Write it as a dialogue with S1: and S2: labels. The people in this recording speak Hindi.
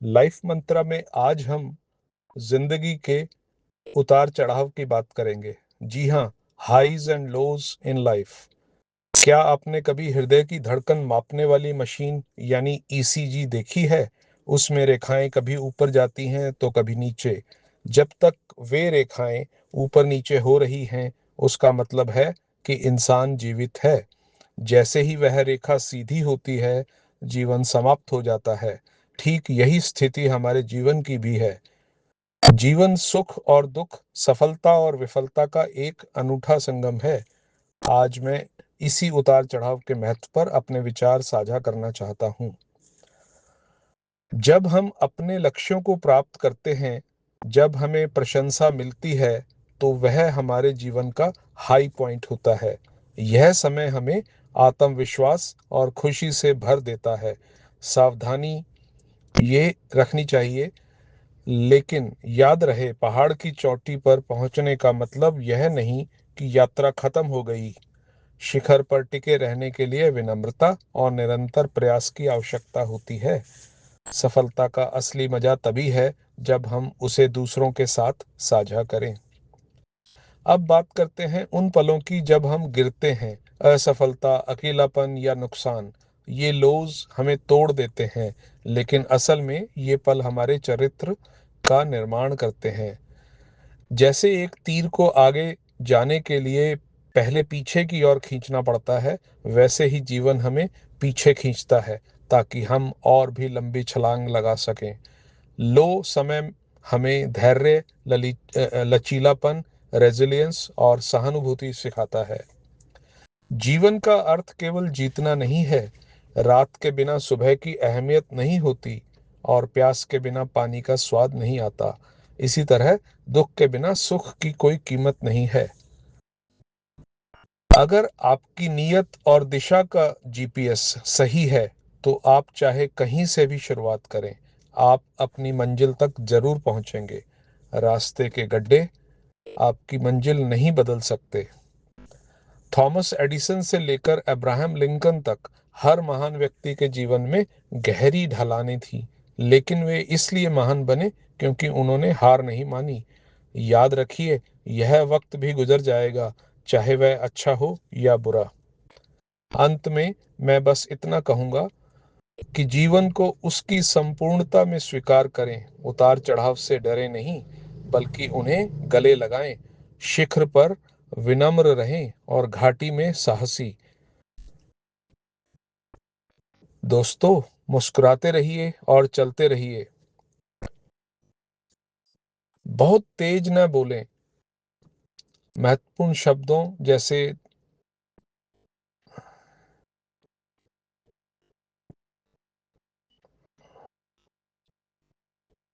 S1: लाइफ मंत्रा में आज हम जिंदगी के उतार चढ़ाव की बात करेंगे। जी हाँ, highs and lows in life. क्या आपने कभी हृदय की धड़कन मापने वाली मशीन यानी ईसीजी देखी है? उसमें रेखाएं कभी ऊपर जाती हैं तो कभी नीचे। जब तक वे रेखाएं ऊपर नीचे हो रही हैं, उसका मतलब है कि इंसान जीवित है। जैसे ही वह रेखा सीधी होती है, जीवन समाप्त हो जाता है। ठीक यही स्थिति हमारे जीवन की भी है। जीवन सुख और दुख, सफलता और विफलता का एक अनूठा संगम है। आज मैं इसी उतार चढ़ाव के महत्व पर अपने विचार साझा करना चाहता हूँ। जब हम अपने लक्ष्यों को प्राप्त करते हैं, जब हमें प्रशंसा मिलती है, तो वह हमारे जीवन का हाई पॉइंट होता है। यह समय हमें आत्मविश्वास और खुशी से भर देता है। सावधानी ये रखनी चाहिए, लेकिन याद रहे, पहाड़ की चोटी पर पहुंचने का मतलब यह नहीं कि यात्रा खत्म हो गई। शिखर पर टिके रहने के लिए विनम्रता और निरंतर प्रयास की आवश्यकता होती है। सफलता का असली मजा तभी है जब हम उसे दूसरों के साथ साझा करें। अब बात करते हैं उन पलों की जब हम गिरते हैं। असफलता, अकेलापन या नुकसान, ये लोज हमें तोड़ देते हैं, लेकिन असल में ये पल हमारे चरित्र का निर्माण करते हैं। जैसे एक तीर को आगे जाने के लिए पहले पीछे की ओर खींचना पड़ता है, वैसे ही जीवन हमें पीछे खींचता है ताकि हम और भी लंबी छलांग लगा सकें। लो समय हमें धैर्य, लचीलापन, रेजिलियंस और सहानुभूति सिखाता है। जीवन का अर्थ केवल जीतना नहीं है। रात के बिना सुबह की अहमियत नहीं होती और प्यास के बिना पानी का स्वाद नहीं आता। इसी तरह दुख के बिना सुख की कोई कीमत नहीं है। अगर आपकी नीयत और दिशा का जीपीएस सही है, तो आप चाहे कहीं से भी शुरुआत करें, आप अपनी मंजिल तक जरूर पहुंचेंगे। रास्ते के गड्ढे आपकी मंजिल नहीं बदल सकते। थॉमस एडिसन से लेकर अब्राहम लिंकन तक हर महान व्यक्ति के जीवन में गहरी ढलानें थी, लेकिन वे इसलिए महान बने क्योंकि उन्होंने हार नहीं मानी। याद रखिए, यह वक्त भी गुजर जाएगा, चाहे वह अच्छा हो या बुरा। अंत में मैं बस इतना कहूंगा कि जीवन को उसकी संपूर्णता में स्वीकार करें। उतार चढ़ाव से डरे नहीं, बल्कि उन्हें गले लगाएं। शिखर पर विनम्र रहें और घाटी में साहसी। दोस्तों, मुस्कुराते रहिए और चलते रहिए। बहुत तेज न बोलें। महत्वपूर्ण शब्दों जैसे